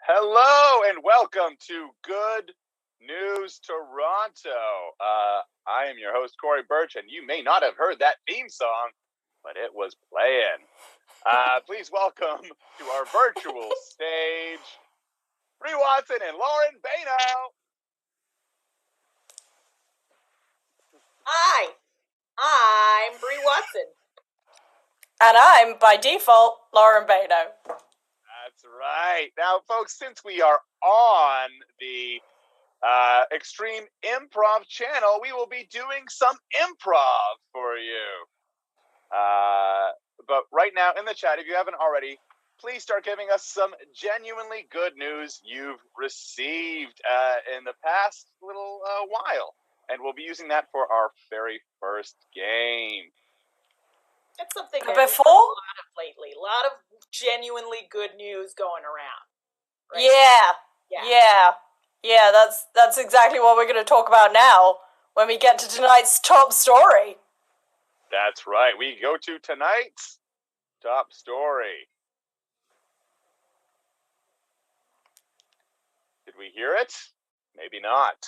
Hello and welcome to Good News Toronto. I am your host, Corey Birch, and you may not have heard that theme song, but it was playing. Please welcome to our virtual stage, Bree Watson and Lauren Bano. Hi, I'm Bree Watson. And I'm, by default, Lauren Bano. That's right. Now, folks, since we are on the Extreme Improv channel, we will be doing some improv for you. But right now in the chat, if you haven't already, please start giving us some genuinely good news you've received in the past little while. And we'll be using that for our very first game. That's something But that before? we've done a lot of lately. A lot of genuinely good news going around. Right? Yeah, that's exactly what we're going to talk about now when we get to tonight's top story. That's right. We go to tonight's top story. Did we hear it? Maybe not.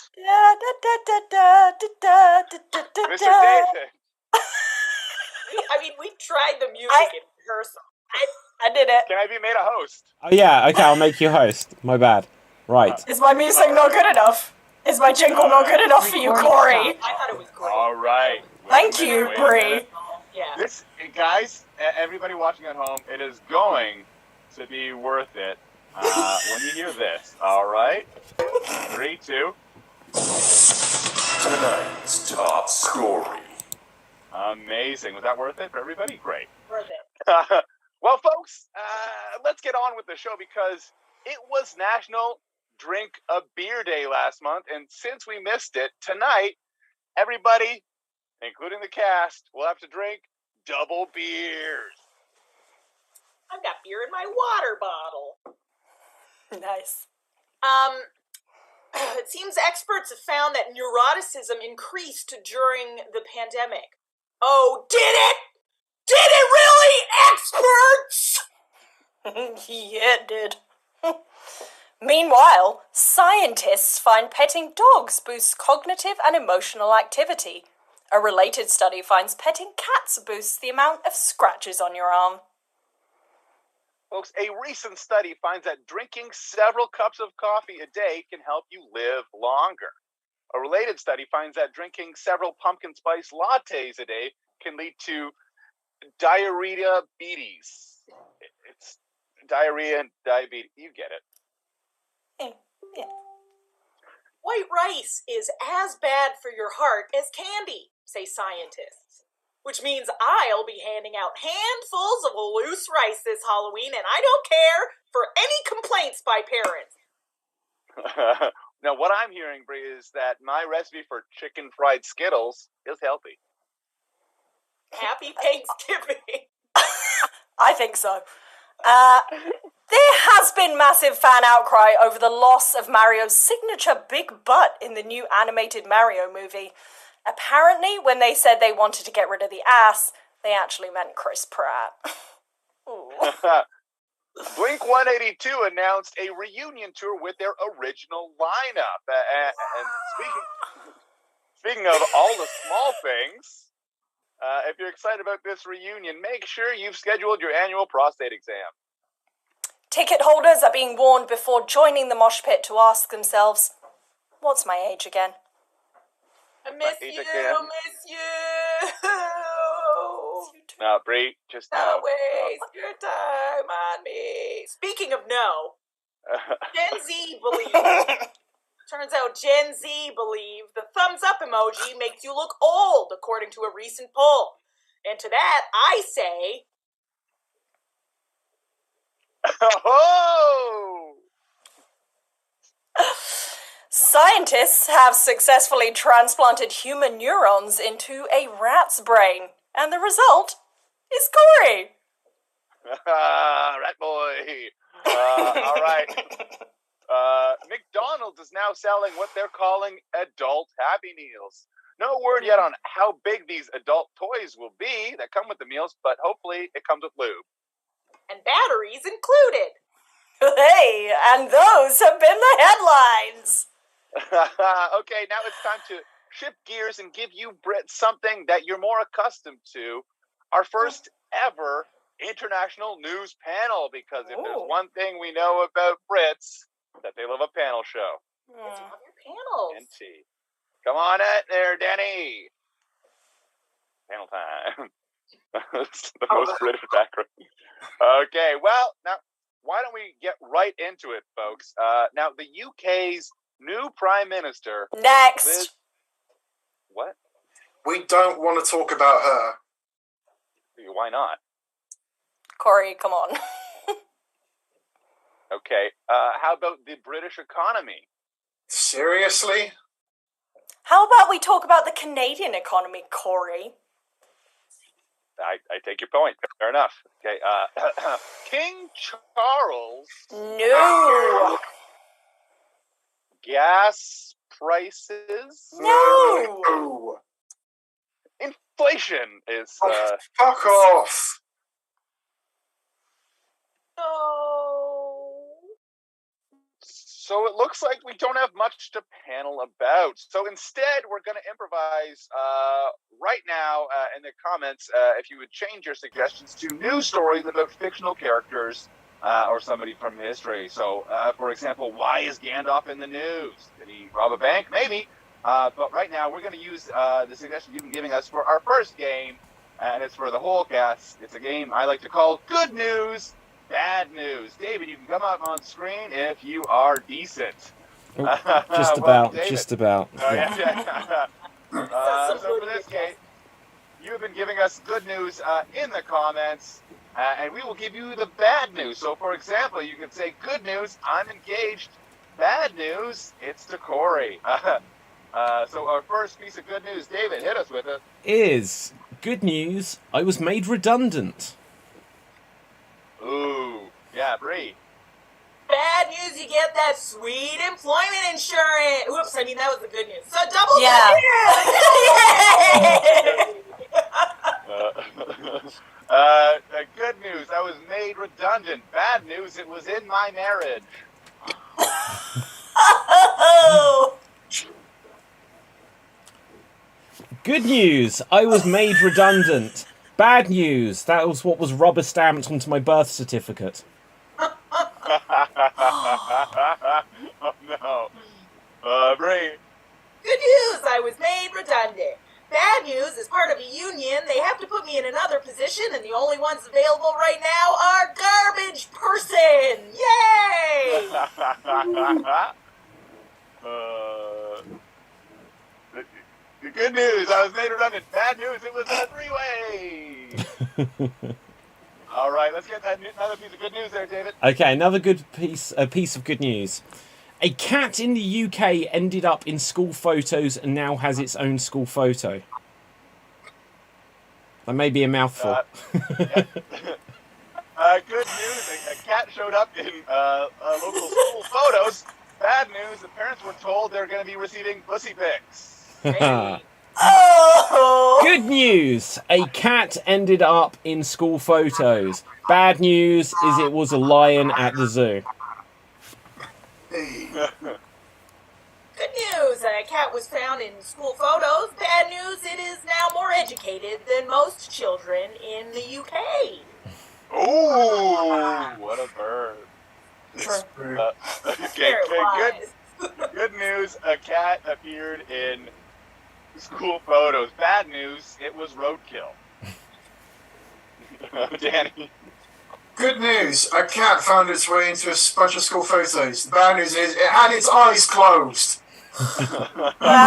Mr. David. We tried the music in rehearsal. I did it. Can I be made a host? Oh yeah, okay, I'll make you host. My bad. Right. Is my music not good enough? Is my jingle not good enough for you, Corey? I thought it was great. All right. Thank you, Bree. Yeah. This, guys, everybody watching at home, it is going to be worth it when you hear this. All right? 3, 2. Tonight's top story. Amazing. Was that worth it for everybody? Great. Worth it. Well, folks, let's get on with the show because it was National Drink a Beer Day last month, and since we missed it, tonight, everybody, including the cast, will have to drink double beers. I've got beer in my water bottle. Nice. It seems experts have found that neuroticism increased during the pandemic. Oh, did it? Did it really, experts? Yeah, it did. Meanwhile, scientists find petting dogs boosts cognitive and emotional activity. A related study finds petting cats boosts the amount of scratches on your arm. Folks, a recent study finds that drinking several cups of coffee a day can help you live longer. A related study finds that drinking several pumpkin spice lattes a day can lead to diabetes. It's diarrhea and diabetes. You get it. Yeah. White rice is as bad for your heart as candy, say scientists. Which means I'll be handing out handfuls of loose rice this Halloween, and I don't care for any complaints by parents. Now, what I'm hearing, Bree, is that my recipe for chicken fried Skittles is healthy. Happy Thanksgiving. I think so. There has been massive fan outcry over the loss of Mario's signature big butt in the new animated Mario movie. Apparently, when they said they wanted to get rid of the ass, they actually meant Chris Pratt. Blink-182 announced a reunion tour with their original lineup. And speaking of all the small things, if you're excited about this reunion, make sure you've scheduled your annual prostate exam. Ticket holders are being warned before joining the mosh pit to ask themselves, what's my age again? I miss you, miss you. No, Bree, just no. Don't waste your time on me. Speaking of no, Gen Z believes. Turns out Gen Z believe the thumbs up emoji makes you look old, according to a recent poll. And to that, I say... Oh! Scientists have successfully transplanted human neurons into a rat's brain, and the result is Corey. Rat boy. All right. McDonald's is now selling what they're calling adult Happy Meals. No word yet on how big these adult toys will be that come with the meals, but hopefully it comes with lube. And batteries included. Hey, and those have been the headlines. Okay, now it's time to shift gears and give you Brits something that you're more accustomed to. Our first ever international news panel, because if there's one thing we know about Brits, that they love a panel show. Let's love your panels. NT. Come on in there, Danny. Panel time. That's the most British background. Okay, well, now, why don't we get right into it, folks? Now, the UK's new Prime Minister... Next. What? We don't want to talk about her. Why not? Corey, come on. Okay, how about the British economy? Seriously? How about we talk about the Canadian economy, Corey? I take your point. Fair enough. Okay, King Charles... No. Gas prices? No. Inflation is... Fuck off. No. So it looks like we don't have much to panel about. So instead, we're going to improvise right now in the comments. If you would change your suggestions to news stories about fictional characters or somebody from history. So, for example, why is Gandalf in the news? Did he rob a bank? Maybe. But right now, we're going to use the suggestion you've been giving us for our first game, and it's for the whole cast. It's a game I like to call Good News, Bad News. David, you can come up on screen if you are decent. Just about. Just about. Oh, yeah. So for this game, you've been giving us good news in the comments, and we will give you the bad news. So, for example, you could say, good news, I'm engaged. Bad news, it's to Corey. So our first piece of good news, David, hit us with it. Is good news, I was made redundant. Ooh, yeah, Bree. Bad news, you get that sweet employment insurance. Oops, I mean, that was the good news. So double Good news, I was made redundant. Bad news, it was in my marriage. Good news, I was made redundant. Bad news, that was what was rubber stamped onto my birth certificate. Oh no. Bree. Good news, I was made redundant. Bad news, as part of a union, they have to put me in another position, and the only ones available right now are garbage person. Yay! The good news, I was made redundant. Bad news, it was a three-way. All right, let's get another piece of good news there, David. Okay, another piece of good news. A cat in the UK ended up in school photos and now has its own school photo. That may be a mouthful. Good news, a cat showed up in local school photos. Bad news, the parents were told they're going to be receiving pussy pics. Oh! Good news, a cat ended up in school photos. Bad news is it was a lion at the zoo. Hey. Good news, a cat was found in school photos. Bad news, it is now more educated than most children in the UK. Ooh, what a bird. Good news, a cat appeared in school photos. Bad news, it was roadkill. Danny. Good news, a cat found its way into a bunch of school photos. The bad news is it had its eyes closed. Yeah,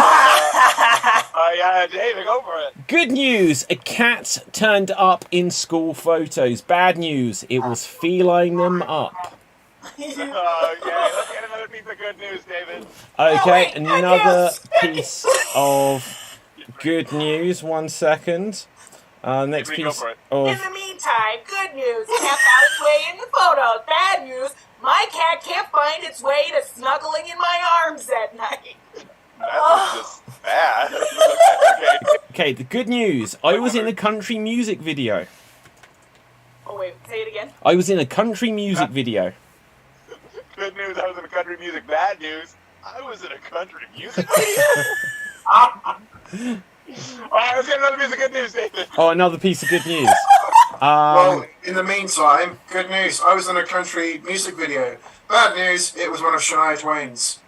David, go for it. Good news, a cat turned up in school photos. Bad news, it was feline them up. Okay, let's get another piece of good news, David. Okay, another piece of good news. 1 second. Next piece In of... the meantime, good news, cat found its way in the photos. Bad news, my cat can't find its way to snuggling in my arms at night. That's just bad. Okay, the good news. I was in a country music video. Oh wait, say it again. I was in a country music video. Good news, I was in a country music. Bad news, I was in a country music video. Alright, let's get another piece of good news, David. Oh, another piece of good news. Well, in the meantime, good news. I was in a country music video. Bad news, it was one of Shania Twain's.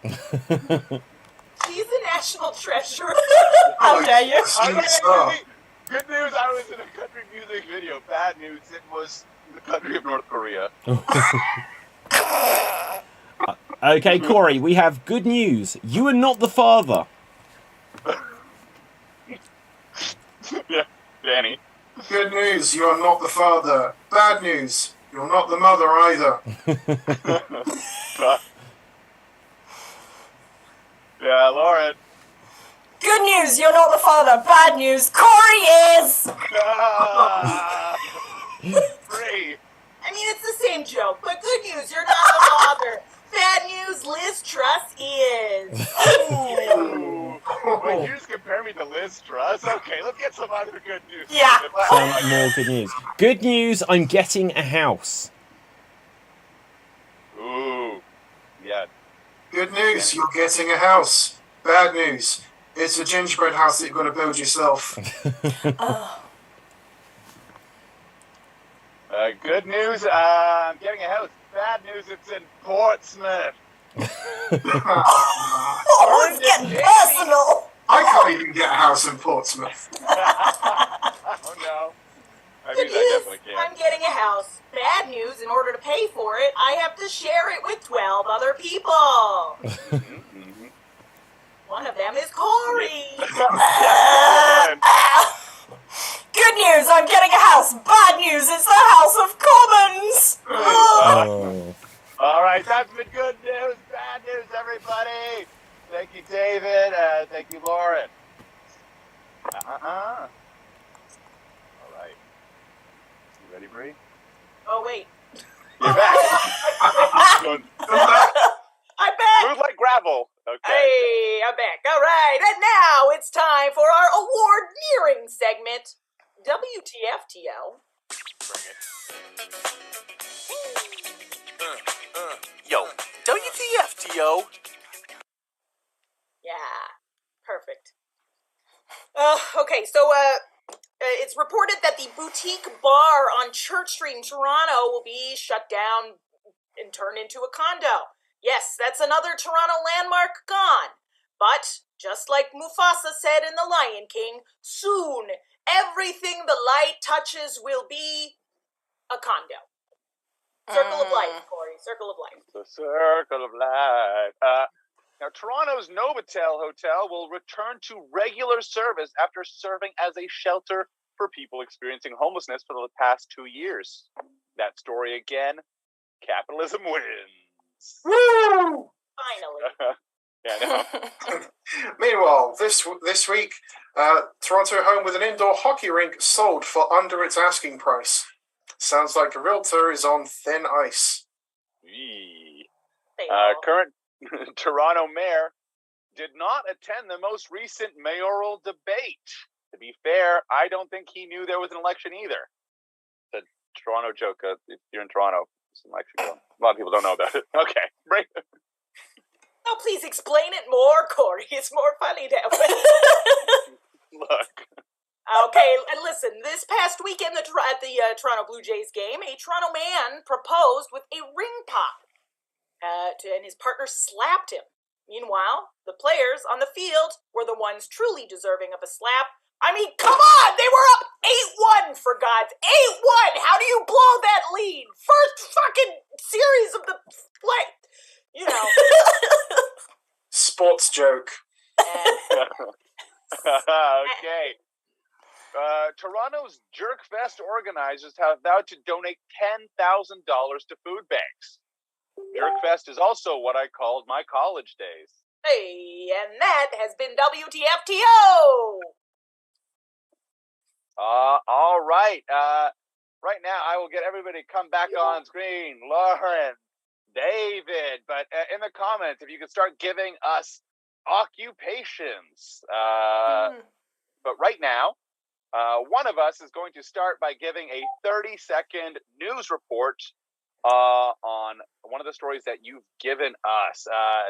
She's a national treasure. How dare you? Singing star. Good news, I was in a country music video. Bad news, it was the country of North Korea. Okay, Corey, we have good news. You are not the father. Yeah, Danny. Good news, you are not the father. Bad news, you're not the mother either. Yeah, Lauren. Good news, you're not the father. Bad news, Corey is. Free. I mean, it's the same joke, but good news, you're not the father. Bad news, Liz Truss is. Ooh. Wait, you just compare me to Liz Truss? Okay, let's get some other good news. Yeah. Some more good news. Good news, I'm getting a house. Ooh. Yeah. Good news, you're getting a house. Bad news, it's a gingerbread house that you've got to build yourself. Good news, I'm getting a house. Bad news, it's in Portsmouth. Oh, it's getting personal. I can't even get a house in Portsmouth. Oh no. I Good mean, I news, definitely can. I'm getting a house. Bad news, in order to pay for it, I have to share it with 12 other people. One of them is Corey. Good news, I'm getting a house. Bad news, it's the House of Commons. Oh. All right, that's been good news. Bad news, everybody. Thank you, David. Thank you, Lauren. All right. You ready, Bree? Oh, wait. You're back. I'm back. Smooth like gravel. Okay. Hey, I'm back. All right, and now it's time for our award-nearing segment, WTFTL. Bring it. Yo, WTFTO. Yeah, perfect. Okay, so it's reported that the boutique bar on Church Street in Toronto will be shut down and turned into a condo. Yes, that's another Toronto landmark gone. But, just like Mufasa said in The Lion King, soon everything the light touches will be a condo. Circle of life, Corey. Circle of life. The circle of life. Now, Toronto's Novotel Hotel will return to regular service after serving as a shelter for people experiencing homelessness for the past 2 years. That story again, capitalism wins. Woo! Finally. Yeah, I know. Meanwhile, this week, Toronto home with an indoor hockey rink sold for under its asking price. Sounds like a realtor is on thin ice. Yee. They all. Current Toronto mayor did not attend the most recent mayoral debate. To be fair, I don't think he knew there was an election either. The Toronto joke, if you're in Toronto, there's an election going. A lot of people don't know about it. Okay, right. Oh, please explain it more, Corey. It's more funny that way. Look. Okay, and listen, this past weekend at the Toronto Blue Jays game, a Toronto man proposed with a ring pop, and his partner slapped him. Meanwhile, the players on the field were the ones truly deserving of a slap. I mean, come on! They were up 8-1, for God's... 8-1! How do you blow that lead? First fucking series of the play. You know. Sports joke. Okay. Toronto's Jerkfest organizers have vowed to donate $10,000 to food banks. Jerkfest is also what I called my college days. Hey, and that has been WTFTO! All right. Right now, I will get everybody to come back on screen. Lauren, David, but in the comments, if you could start giving us occupations. But right now, one of us is going to start by giving a 30-second news report on one of the stories that you've given us.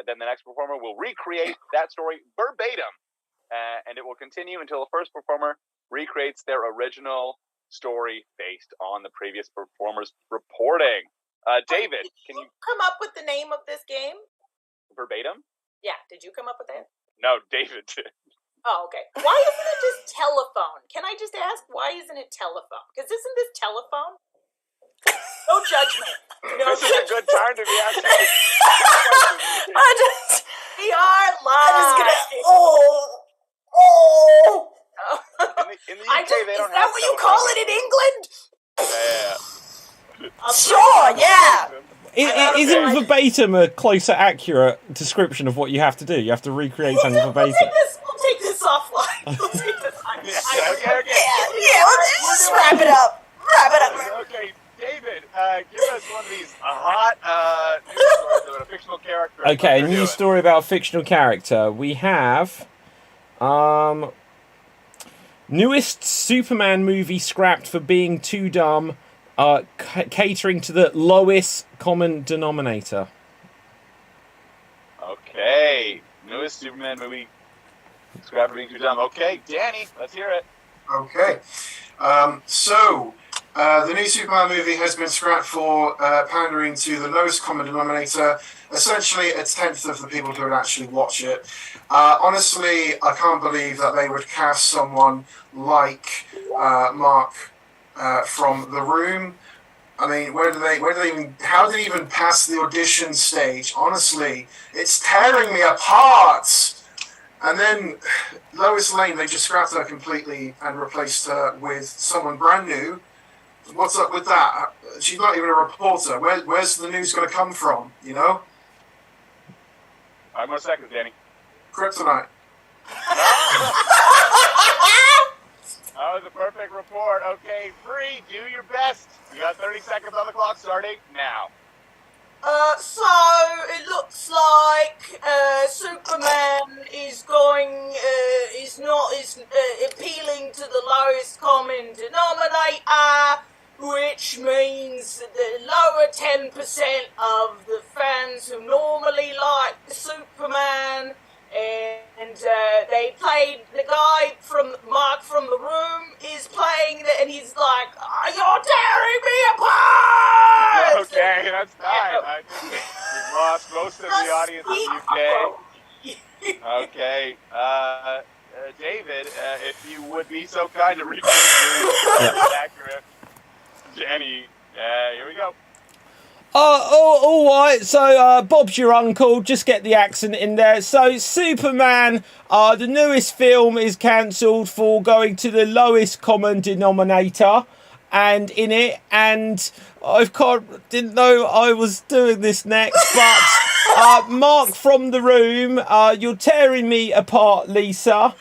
Then the next performer will recreate that story verbatim, and it will continue until the first performer recreates their original story based on the previous performer's reporting. David, can you come up with the name of this game? Verbatim? Yeah, did you come up with that? No, David did. Oh, okay. Why isn't it just telephone? Can I just ask, why isn't it telephone? Because isn't this telephone? No judgment. No This is a good time to be asking questions. We are live. In the UK, they don't is that have what you call it in England? Yeah. Sure, yeah. Isn't verbatim a closer, accurate description of what you have to do? You have to recreate something verbatim. We'll take this offline. We'll take this offline. Okay. Yeah, let's just wrap it up. Okay, David, give us one of these hot news stories about a fictional character. Okay, a news story about a fictional character. We have newest Superman movie scrapped for being too dumb, catering to the lowest common denominator. Okay, newest Superman movie scrapped for being too dumb. Okay, Danny, let's hear it. Okay. The new Superman movie has been scrapped for pandering to the lowest common denominator, essentially a tenth of the people who would actually watch it. Honestly, I can't believe that they would cast someone like Mark from The Room. I mean, how did they even pass the audition stage? Honestly, it's tearing me apart. And then Lois Lane, they just scrapped her completely and replaced her with someone brand new. What's up with that? She's not even a reporter. Where's the news going to come from, you know? 5 more seconds, Danny. Kryptonite. That was a perfect report. Okay, Bree, do your best. You got 30 seconds on the clock starting now. So it looks like Superman is appealing to the lowest common denominator, which means the lower 10% of the fans who normally like Superman, and they played the guy from Mark from The Room is playing and he's like, "You're tearing me apart!" Okay, that's fine. I think we've lost most of the audience in the UK. Okay, David, if you would be so kind to repeat accurate. Jenny, here we go. All right. So, Bob's your uncle. Just get the accent in there. So, Superman, the newest film is cancelled for going to the lowest common denominator, and in it, and didn't know I was doing this next, but Mark from The Room, you're tearing me apart, Lisa.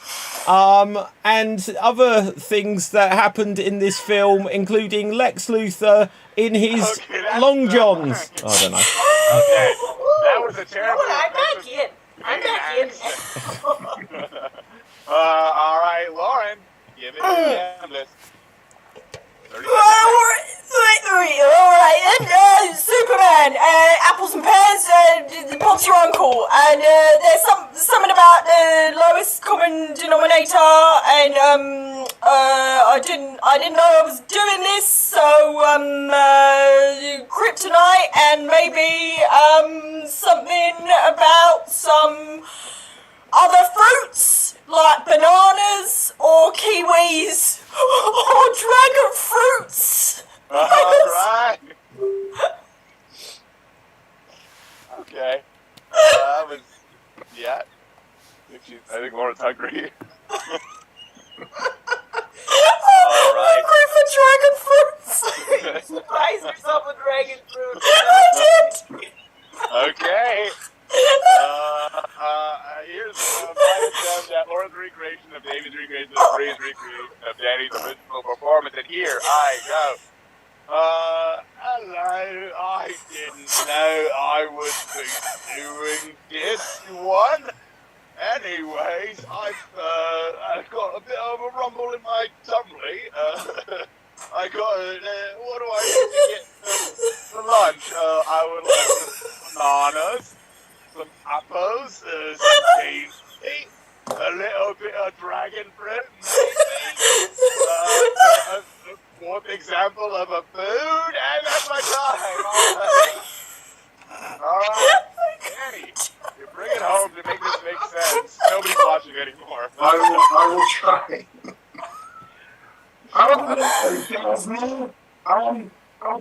And other things that happened in this film, including Lex Luthor in his long johns. I don't know. Okay, that was a terrible. I'm back in. All right, Lauren, give it to the list. Alright, Superman, apples and pears, Bob's your uncle, and there's something about the lowest common denominator, and I didn't know I was doing this, so kryptonite, and maybe something about some other fruits, like bananas or kiwis or dragon fruits. All right. Okay. That was, yeah. I think Lauren's hungry. All right. I'm hungry for dragon fruits. Surprise yourself with dragon fruit. I did. Okay. Here's my attempt at Lauren's recreation of David's recreation of Bree's recreation of Danny's original performance, and here I go. Hello, I didn't know I would be doing this one. Anyways, I've got a bit of a rumble in my tummy. I got, what do I need to get For lunch, I would like some bananas, some apples, some daisy, a little bit of dragon fruit, maybe. A fourth example of a food, and that's my time. All right, Danny, you bring it home to make this make sense. Nobody's watching anymore. I will try. I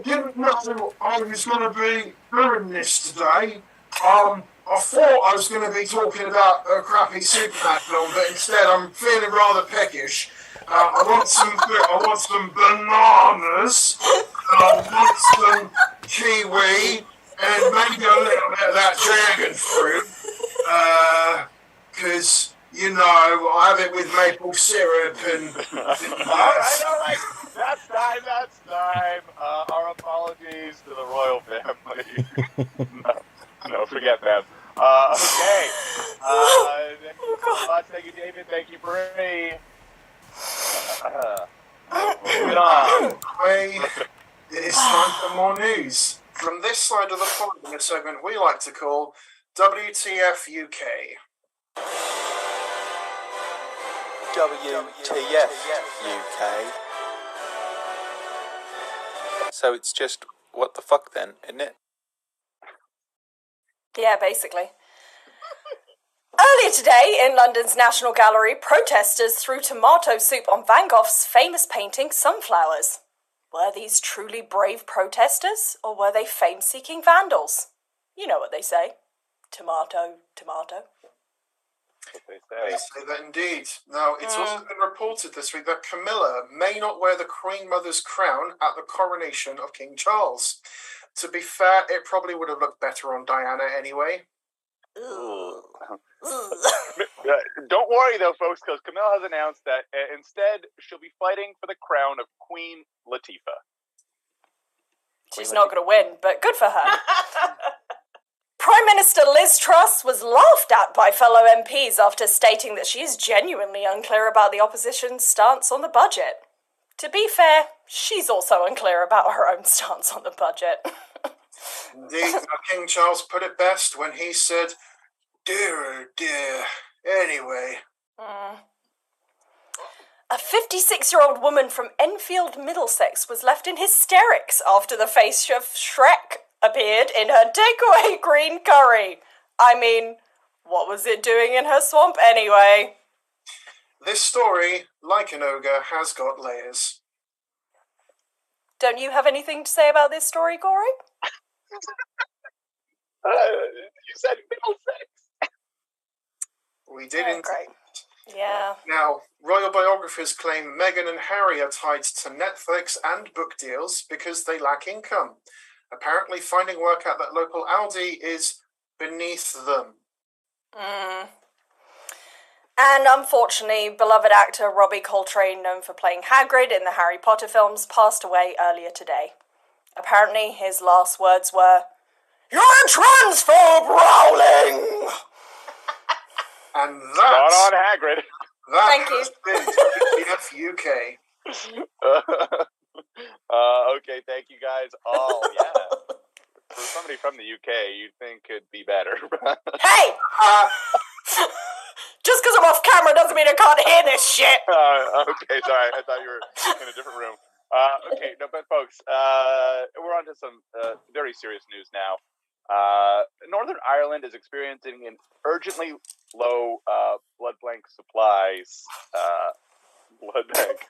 didn't know I was going to be doing this today. I thought I was going to be talking about a crappy Superman film, but instead I'm feeling rather peckish. I want some bananas. I want some kiwi, and maybe a little bit of that dragon fruit. Because I have it with maple syrup and. All right. That's time. Our apologies to the royal family. no, forget them. Okay. Thank you so much. Thank you, David. Thank you, Bree. Moving on. It's time for more news. From this side of the pond in a segment we like to call WTF UK. WTF UK. So it's just what the fuck then, isn't it? Yeah, basically. Earlier today, in London's National Gallery, protesters threw tomato soup on Van Gogh's famous painting Sunflowers. Were these truly brave protesters, or were they fame-seeking vandals? You know what they say. Tomato, tomato. They say that indeed. Now, it's also been reported this week that Camilla may not wear the Queen Mother's crown at the coronation of King Charles. To be fair, it probably would have looked better on Diana anyway. Don't worry, though, folks, because Camilla has announced that instead she'll be fighting for the crown of Queen Latifah. She's not going to win, but good for her. Prime Minister Liz Truss was laughed at by fellow MPs after stating that she is genuinely unclear about the opposition's stance on the budget. To be fair, she's also unclear about her own stance on the budget. Indeed, King Charles put it best when he said, "Dear, oh dear, anyway." A 56-year-old woman from Enfield, Middlesex was left in hysterics after the face of Shrek appeared in her takeaway green curry. I mean, what was it doing in her swamp anyway? This story, like an ogre, has got layers. Don't you have anything to say about this story, Corey? You said Middlesex. We did great. Yeah. Now, royal biographers claim Meghan and Harry are tied to Netflix and book deals because they lack income. Apparently, finding work at that local Aldi is beneath them. And unfortunately, beloved actor Robbie Coltrane, known for playing Hagrid in the Harry Potter films, passed away earlier today. Apparently, his last words were, "You're a transphobe, Rowling!" And Spot on, Hagrid. Thank has you. been WTF UK. Okay, thank you guys all. Yeah. For somebody from the UK, you'd think it'd be better. Hey! Just because I'm off camera doesn't mean I can't hear this shit. Okay, sorry. I thought you were in a different room. Okay, no, but folks, we're on to some very serious news now. Northern Ireland is experiencing an urgently low blood bank supplies. Blood bank.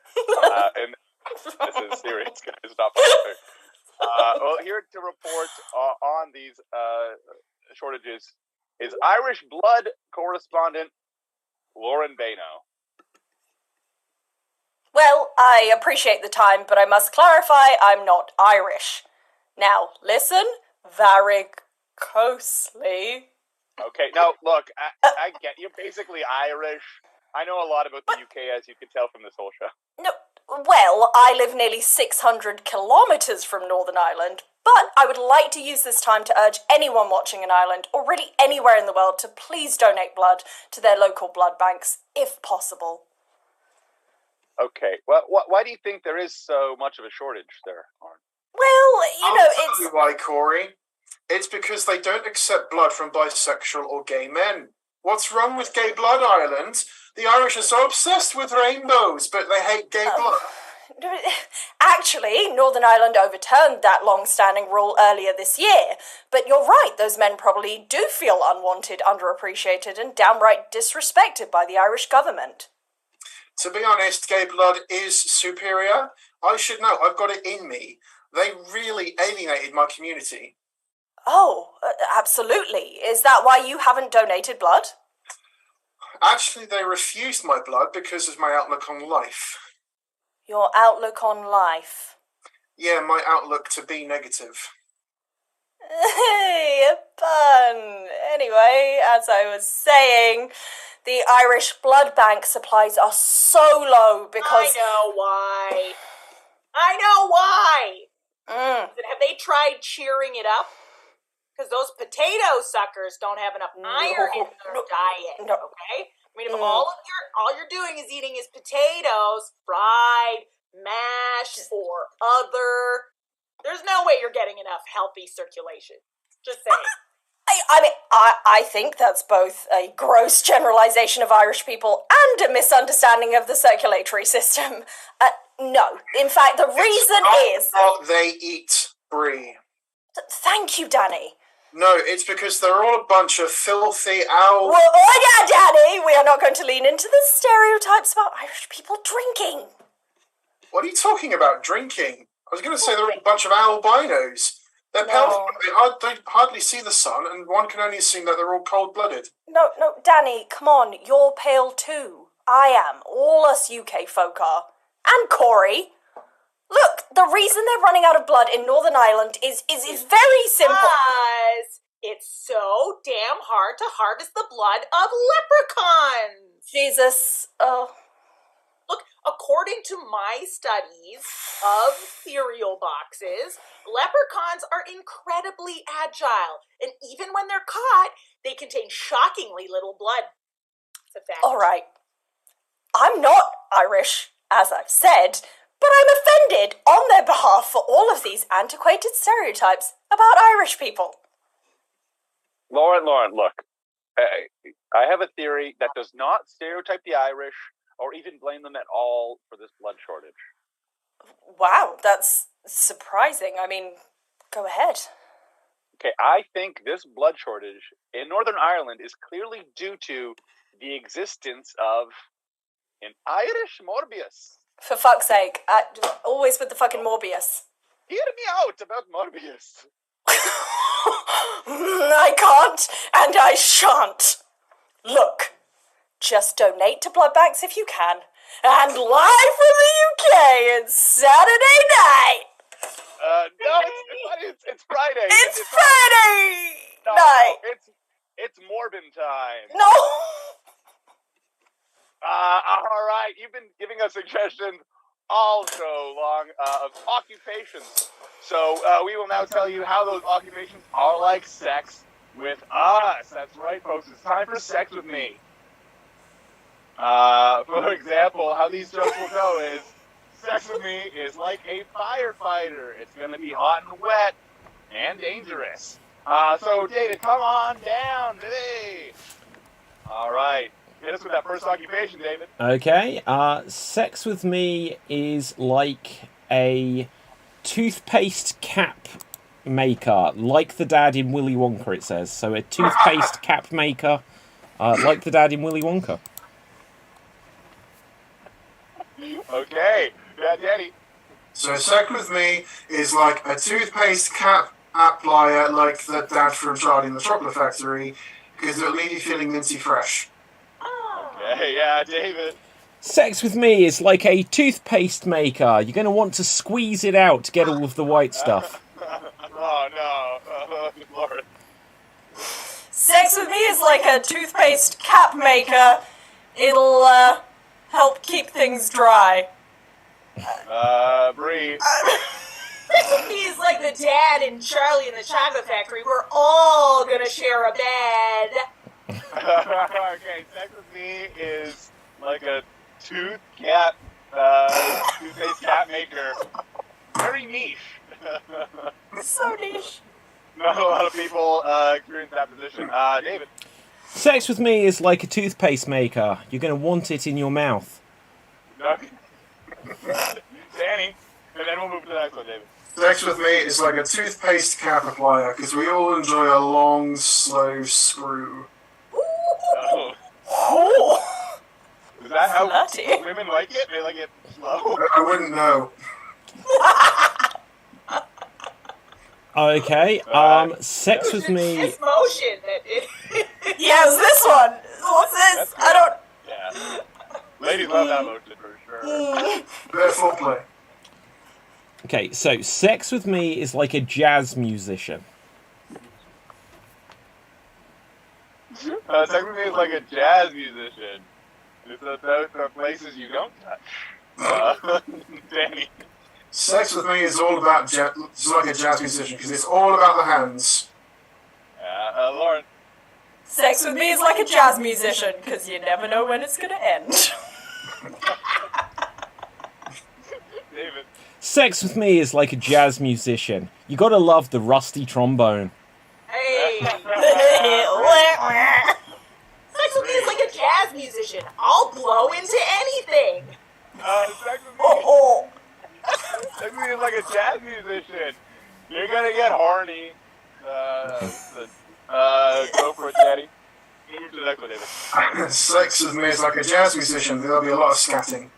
And this is serious, guys. Stop. Well, here to report on these shortages is Irish blood correspondent Lauren Bano. Well, I appreciate the time, but I must clarify I'm not Irish. Now, listen very closely. Okay, now, look, I get you're basically Irish. I know a lot about the UK, as you can tell from this whole show. No, well, I live nearly 600 kilometres from Northern Ireland, but I would like to use this time to urge anyone watching in Ireland, or really anywhere in the world, to please donate blood to their local blood banks, if possible. Okay, well, why do you think there is so much of a shortage there, Lauren? Well, I'll tell you why, Corey. It's because they don't accept blood from bisexual or gay men. What's wrong with Gay Blood Ireland? The Irish are so obsessed with rainbows, but they hate gay blood. Actually, Northern Ireland overturned that long-standing rule earlier this year. But you're right, those men probably do feel unwanted, underappreciated, and downright disrespected by the Irish government. To be honest, gay blood is superior. I should know. I've got it in me. They really alienated my community. Oh, absolutely. Is that why you haven't donated blood? Actually, they refused my blood because of my outlook on life. Your outlook on life? Yeah, my outlook to be negative. Hey, a pun. Anyway, as I was saying, the Irish blood bank supplies are so low because... I know why! Have they tried cheering it up? Because those potato suckers don't have enough iron in their diet, okay? I mean, if all you're doing is eating is potatoes, fried, mashed, or other, there's no way you're getting enough healthy circulation. Just saying. I think that's both a gross generalization of Irish people and a misunderstanding of the circulatory system. No, in fact, the reason is... what they eat, Brie. Thank you, Danny. No, it's because they're all a bunch of filthy owls. Well, oh yeah, Danny, we are not going to lean into the stereotypes about Irish people drinking. What are you talking about, drinking? I was going to say they're all a bunch of albinos. They're pale. They hardly see the sun, and one can only assume that they're all cold-blooded. No, Danny, come on, you're pale too. I am. All us UK folk are. And Corey. Look, the reason they're running out of blood in Northern Ireland is very simple. Because it's so damn hard to harvest the blood of leprechauns. Jesus, Look, according to my studies of cereal boxes, leprechauns are incredibly agile. And even when they're caught, they contain shockingly little blood. It's a fact. All right. I'm not Irish, as I've said, but I'm offended on their behalf for all of these antiquated stereotypes about Irish people. Lauren, look. I have a theory that does not stereotype the Irish or even blame them at all for this blood shortage. Wow, that's surprising. I mean, go ahead. Okay, I think this blood shortage in Northern Ireland is clearly due to the existence of an Irish Morbius. For fuck's sake, always with the fucking Morbius. Hear me out about Morbius. I can't, and I shan't. Look, just donate to blood banks if you can. And live from the UK, it's Saturday night. No, it's Friday. It's Friday night. It's Morbin time. No. All right, you've been giving us suggestions all so long of occupations. So we will now tell you how those occupations are like sex with us. That's right, folks. It's time for sex with me. For example, how these jokes will go is, sex with me is like a firefighter. It's going to be hot and wet and dangerous. So, David, come on down today. All right. Hit us with that first occupation, David. Okay. Sex with me is like a toothpaste cap maker, like the dad in Willy Wonka, it says. So a toothpaste cap maker, like the dad in Willy Wonka. Okay. Yeah, Danny. So sex with me is like a toothpaste cap applier, like the dad from Charlie and the Chocolate Factory, because it'll leave you feeling minty fresh. Okay, yeah, David. Sex with me is like a toothpaste maker. You're going to want to squeeze it out to get all of the white stuff. Oh, no. Lauren. Sex with me is like a toothpaste cap maker. It'll, help keep things dry. Bree. Sex with me is like the dad in Charlie and the Chocolate Factory. We're all gonna share a bed. Okay, sex with me is like a toothpaste cap maker. Very niche. So niche. Not a lot of people experience that position. David. Sex with me is like a toothpaste maker. You're going to want it in your mouth. Okay. Danny. And then we'll move to the next one, David. Sex with me is like a toothpaste cap applier because we all enjoy a long, slow screw. Oh. Oh. Is that how Slutty. women like it? They like it slow? I wouldn't know. Okay, sex with me... This motion that Yes, this one. What's this? I don't... Yeah. Ladies love that motion for sure. Better foreplay. Okay, so sex with me is like a jazz musician. Sex with me is like a jazz musician. It's the places you don't touch. Danny. Sex with me is all about it's like a jazz musician because it's all about the hands. Lauren. Sex with me is like a jazz musician, because you never know when it's going to end. David. Sex with me is like a jazz musician. You gotta love the rusty trombone. Hey. Sex with me is like a jazz musician. I'll blow into anything. Sex with me. Sex with me is like a jazz musician. You're gonna get horny. Go for it, Daddy. Move to the next one, David. Sex with me is like a jazz musician. There'll be a lot of scatting.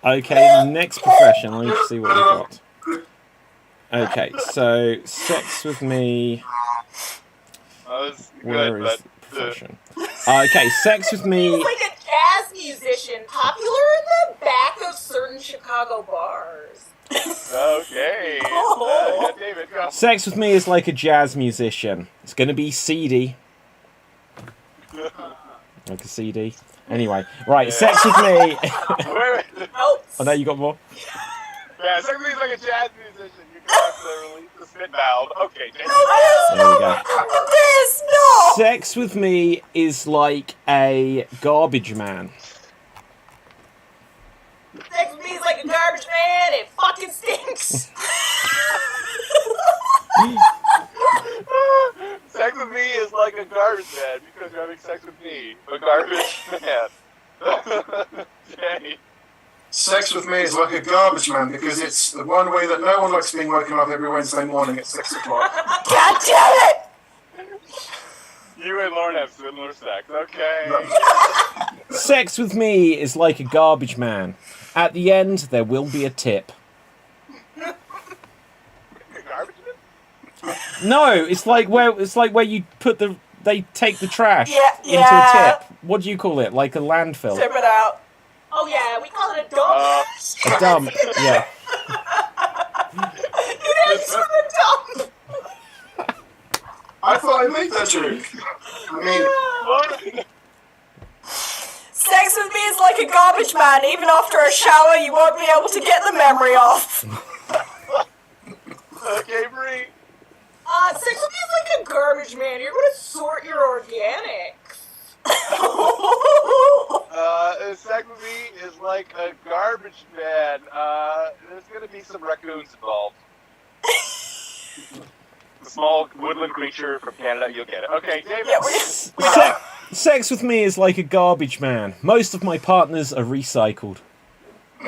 Okay, next profession. Let's see what we got. Okay, so sex with me. Where is the profession? Okay, sex with me. He's like a jazz musician, popular in the back of certain Chicago bars. Okay. David, go. Sex with me is like a jazz musician. It's gonna be seedy. Like a CD. Anyway, right, sex with me. Wait. Nope. Oh, no, you got more? Yeah, sex with me is like a jazz musician. You can have to release the spit valve. Okay, David. There we go. This, no! Sex with me is like a garbage man. Sex with me is like a garbage man. It fucking stinks. Sex with me is like a garbage man because you're having sex with me, a garbage man. Danny. Sex with me is like a garbage man because it's the one way that no one likes being woken up every Wednesday morning at 6 o'clock. God damn it! You and Lauren have similar sex. Okay. Sex with me is like a garbage man. At the end, there will be a tip. Garbage man? No, it's like where you put they take the trash into Yeah. a tip. What do you call it? Like a landfill. Tip it out. Oh yeah, we call it a dump. A dump. Yeah. You guys from the dump. I thought I made that joke. I mean, Sex with me is like a garbage man. Even after a shower, you won't be able to get the memory off. Okay, Bree. Sex with me is like a garbage man. You're gonna sort your organics. Sex with me is like a garbage man. There's gonna be some raccoons involved. A small woodland creature from Canada, you'll get it. Okay, David. Yeah, Sex with me is like a garbage man. Most of my partners are recycled. I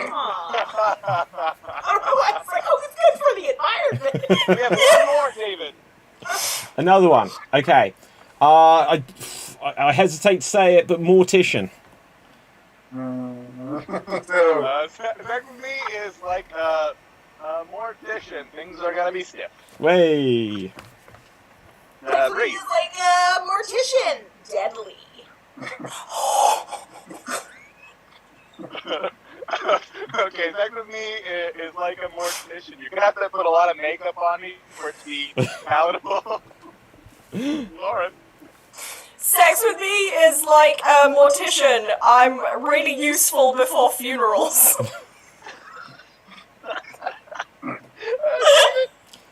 don't know why it's like, oh, it's good for the environment. We have one more, David. Another one. Okay. I hesitate to say it, but mortician. no. Sex with me is like a mortician. Things are gonna be stiff. Way. Sex with me Bree. is like a mortician. Deadly. Okay, sex with me is like a mortician. You're gonna have to put a lot of makeup on me for it to be palatable. Lauren. Sex with me is like a mortician. I'm really useful before funerals.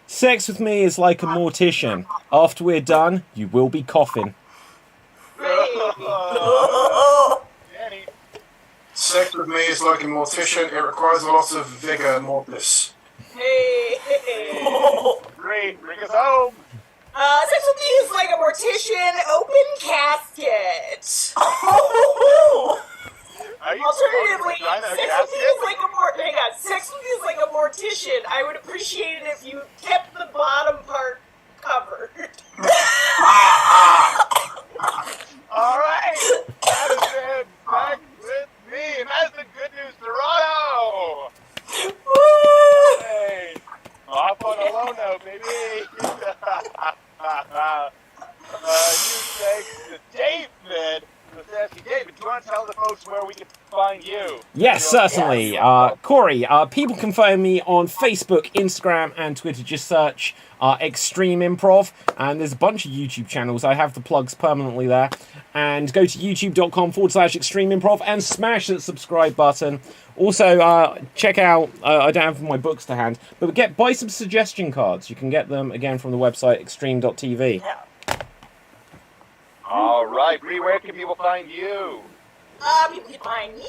Sex with me is like a mortician. After we're done, you will be coughing. Danny. Sex with of me is like a mortician. It requires a lot of vigor mortis. Hey. Bring us home. Sex with me is like a mortician open casket. Are you Alternatively, trying to sex with me is like a sex with me is like a mortician. I would appreciate it if you kept the bottom part covered. All right. That has been Sex with Me, and that's the Good News Toronto. Hey, off on a low note, baby. New thanks to David. David, do you want to tell the folks where we can find you? Yes, certainly. Corey, people can find me on Facebook, Instagram, and Twitter. Just search Extreme Improv, and there's a bunch of YouTube channels. I have the plugs permanently there. And go to youtube.com/Extreme Improv and smash that subscribe button. Also, check out, I don't have my books to hand, but buy some suggestion cards. You can get them, again, from the website extreme.tv. Yeah. All right, Bree, where can people find you? People can find me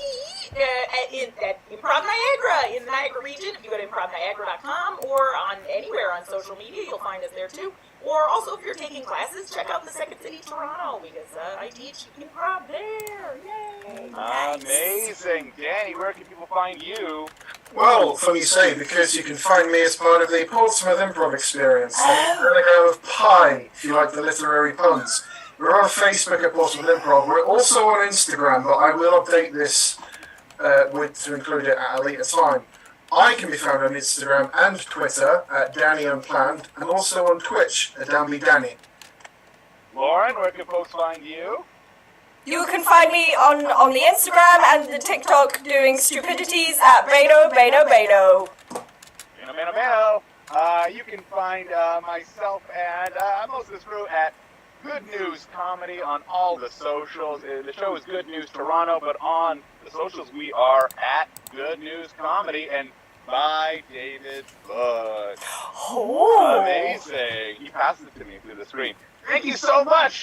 at Improv Niagara in the Niagara region. If you go to improvniagara.com or on anywhere on social media, you'll find us there too. Or also, if you're taking classes, check out the Second City Toronto because I teach improv there. Yay! Amazing. Danny, where can people find you? Well, funny you say, because you can find me as part of the Portsmouth Improv Experience. An anagram of pie, if you like the literary puns. We're on Facebook at Portsmouth Improv. We're also on Instagram, but I will update this to include it at a later time. I can be found on Instagram and Twitter at Danny Unplanned, and also on Twitch at DanbyDanny. Lauren, where can folks find you? You can find me on the Instagram and the TikTok doing stupidities at Beno. You can find myself and most of this crew at Good News Comedy on all the socials. The show is Good News Toronto, but on the socials we are at Good News Comedy and by David Bush. Oh. Amazing. He passed it to me through the screen. Thank you so much.